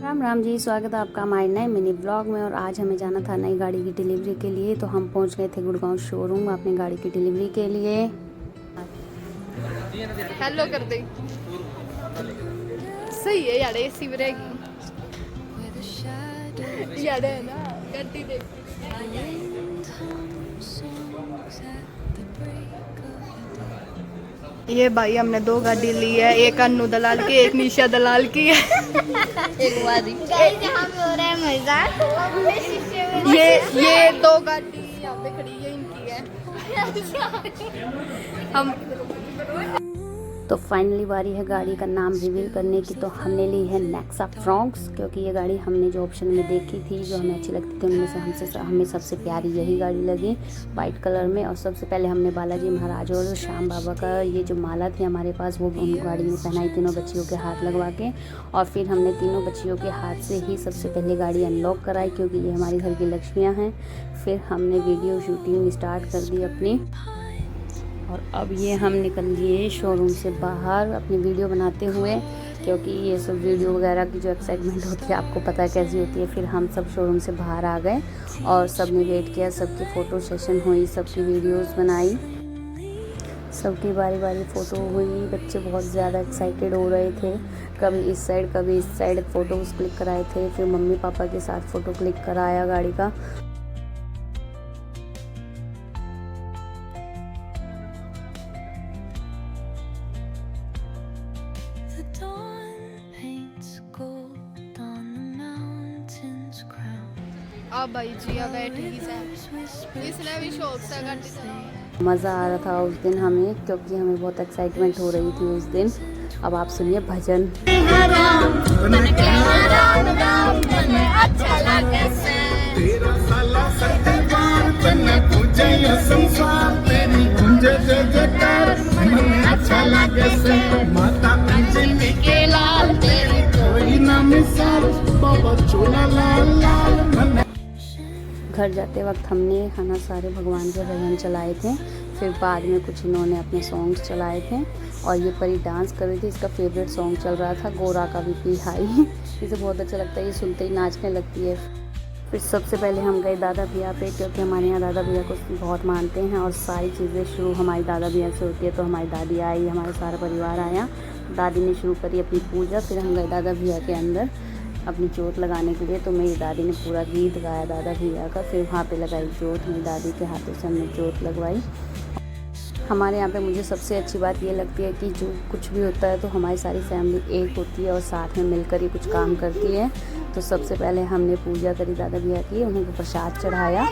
राम राम जी, स्वागत है आपका हमारे नए मिनी ब्लॉग में। और आज हमें जाना था नई गाड़ी की डिलीवरी के लिए, तो हम पहुंच गए थे गुड़गांव शोरूम अपनी गाड़ी की डिलीवरी के लिए। हेलो कर दे। सही है यार, एसी में रहेगी यार, है ना गड्डी देख। ये भाई हमने दो गाड़ी ली है, एक अन्नू दलाल की, एक निशा दलाल की है। एक वादी जहाँ पे हो रहा है मजाक, ये दो गाड़ी यहाँ पे खड़ी है, इनकी है। हम तो फाइनली बारी है गाड़ी का नाम रिवील करने की। तो हमने ली है नेक्सा फ्रॉन्क्स, क्योंकि ये गाड़ी हमने जो ऑप्शन में देखी थी, जो हमें अच्छी लगती थी, उनमें से हमें सबसे प्यारी यही गाड़ी लगी, वाइट कलर में। और सबसे पहले हमने बालाजी महाराज और श्याम बाबा का ये जो माला थी हमारे पास, वो उन गाड़ी में पहनाई तीनों बच्चियों के हाथ लगवा के। और फिर हमने तीनों बच्चियों के हाथ से ही सबसे पहले गाड़ी अनलॉक कराई, क्योंकि ये हमारी घर की लक्ष्मियाँ हैं। फिर हमने वीडियो शूटिंग स्टार्ट कर दी अपनी। और अब ये हम निकल लिए शोरूम से बाहर अपनी वीडियो बनाते हुए, क्योंकि ये सब वीडियो वगैरह की जो एक्साइटमेंट होती है आपको पता है कैसी होती है। फिर हम सब शोरूम से बाहर आ गए और सब ने वेट किया, सबकी फ़ोटो सेशन हुई, सबकी वीडियोस बनाई, सबकी बारी बारी फ़ोटो हुई। बच्चे बहुत ज़्यादा एक्साइटेड हो रहे थे, कभी इस साइड कभी इस साइड फ़ोटोज़ क्लिक कराए थे। फिर मम्मी पापा के साथ फ़ोटो क्लिक कराया गाड़ी का। अब भाई जी अब बैठेगी सर, इसने भी शौक से गाड़ी चलाना। मज़ा आ रहा था उस दिन हमें, क्योंकि हमें बहुत एक्साइटमेंट हो रही थी उस दिन। अब आप सुनिए भजन। घर जाते वक्त हमने खाना सारे भगवान के भजन चलाए थे। फिर बाद में कुछ इन्होंने अपने सॉन्ग्स चलाए थे। और ये परी डांस कर रही थी, इसका फेवरेट सॉन्ग चल रहा था गोरा का बीपी हाई। इसे बहुत अच्छा लगता है, ये सुनते ही नाचने लगती है। फिर सबसे पहले हम गए दादा भैया पे, क्योंकि हमारे यहाँ दादा भैया को बहुत मानते हैं और सारी चीज़ें शुरू हमारी दादा भैया से होती है। तो हमारी दादी आई, हमारा सारा परिवार आया, दादी ने शुरू करी अपनी पूजा। फिर हम गए दादा भैया के अंदर अपनी जोत लगाने के लिए। तो मेरी दादी ने पूरा गीत गाया दादा भैया का। फिर वहाँ पे लगाई जोत, मेरी दादी के हाथों से हमने जोत लगवाई। हमारे यहाँ पे मुझे सबसे अच्छी बात ये लगती है कि जो कुछ भी होता है तो हमारी सारी फैमिली एक होती है और साथ में मिलकर ही कुछ काम करती है। तो सबसे पहले हमने पूजा करी दादा भैया की, उन्हें प्रसाद चढ़ाया।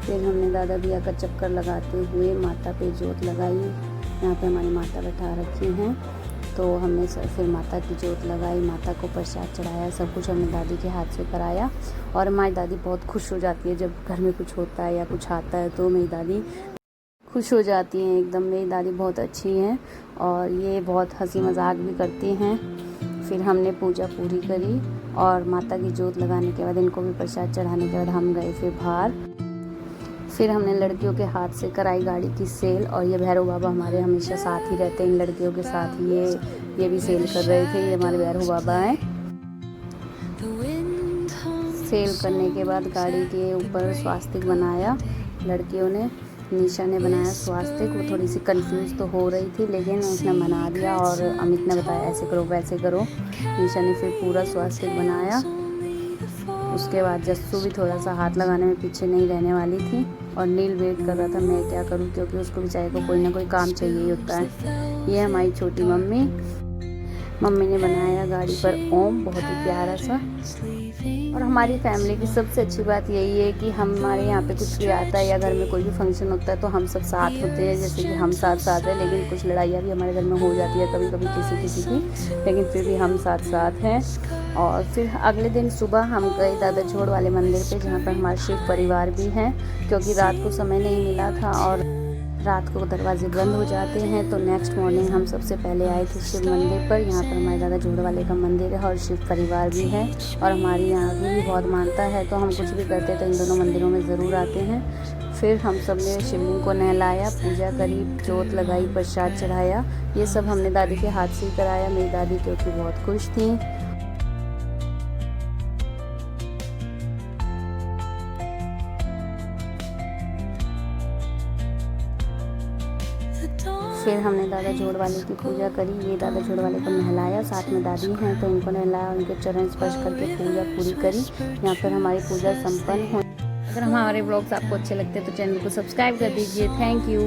फिर हमने दादा भैया का चक्कर लगाते हुए माता पे जोत लगाई। यहाँ पे हमारी माता बैठा रखी हैं, तो हमने फिर माता की जोत लगाई, माता को प्रसाद चढ़ाया। सब कुछ हमने दादी के हाथ से कराया। और हमारी दादी बहुत खुश हो जाती है जब घर में कुछ होता है या कुछ आता है, तो मेरी दादी खुश हो जाती हैं एकदम। मेरी दादी बहुत अच्छी हैं और ये बहुत हंसी मजाक भी करती हैं। फिर हमने पूजा पूरी करी और माता की जोत लगाने के बाद, इनको भी प्रसाद चढ़ाने के बाद हम गए फिर बाहर। फिर हमने लड़कियों के हाथ से कराई गाड़ी की सेल। और ये भैरव बाबा हमारे हमेशा साथ ही रहते हैं, इन लड़कियों के साथ ये भी सेल कर रहे थे। ये हमारे भैरव बाबा हैं। सेल करने के बाद गाड़ी के ऊपर स्वास्तिक बनाया लड़कियों ने, निशा ने बनाया स्वास्तिक। वो थोड़ी सी कंफ्यूज तो हो रही थी, लेकिन उसने बना दिया। और अमित ने बताया ऐसे करो वैसे करो। निशा ने फिर पूरा स्वास्तिक बनाया। उसके बाद जस्सू भी थोड़ा सा हाथ लगाने में पीछे नहीं रहने वाली थी। और नील वेट कर रहा था मैं क्या करूं, क्योंकि उसको बेचारे को कोई ना कोई काम चाहिए ही होता है। ये हमारी छोटी मम्मी ने बनाया गाड़ी पर ओम, बहुत ही प्यारा सा। और हमारी फैमिली की सबसे अच्छी बात यही है कि हमारे यहाँ पे कुछ भी आता है या घर में कोई भी फंक्शन होता है तो हम सब साथ होते हैं। जैसे कि हम साथ हैं, लेकिन कुछ लड़ाइयाँ भी हमारे घर में हो जाती है कभी कभी किसी की, लेकिन फिर भी हम साथ हैं। और फिर अगले दिन सुबह हम गए दादा झोड़ वाले मंदिर पे, जहाँ पर हमारा शिव परिवार भी है, क्योंकि रात को समय नहीं मिला था। और रात को दरवाजे बंद हो जाते हैं। तो नेक्स्ट मॉर्निंग हम सबसे पहले आए थे शिव मंदिर पर। यहाँ पर हमारे दादा जोड़ वाले का मंदिर है और शिव परिवार भी है और हमारी यहाँ भी बहुत मानता है, तो हम कुछ भी करते तो इन दोनों मंदिरों में ज़रूर आते हैं। फिर हम सब ने शिवलिंग को नहलाया, पूजा करी, जोत लगाई, प्रसाद चढ़ाया। ये सब हमने दादी के हाथ से ही कराया। मेरी दादी क्योंकि बहुत खुश थी। फिर हमने दादा जोड़ वाले की पूजा करी। ये दादा जोड़ वाले को नहलाया, साथ में दादी हैं तो इनको नहलाया, उनके चरण स्पर्श करके पूजा पूरी करी। यहाँ पर हमारी पूजा संपन्न हुई। अगर हमारे ब्लॉग्स आपको अच्छे लगते हैं तो चैनल को सब्सक्राइब कर दीजिए। Thank you.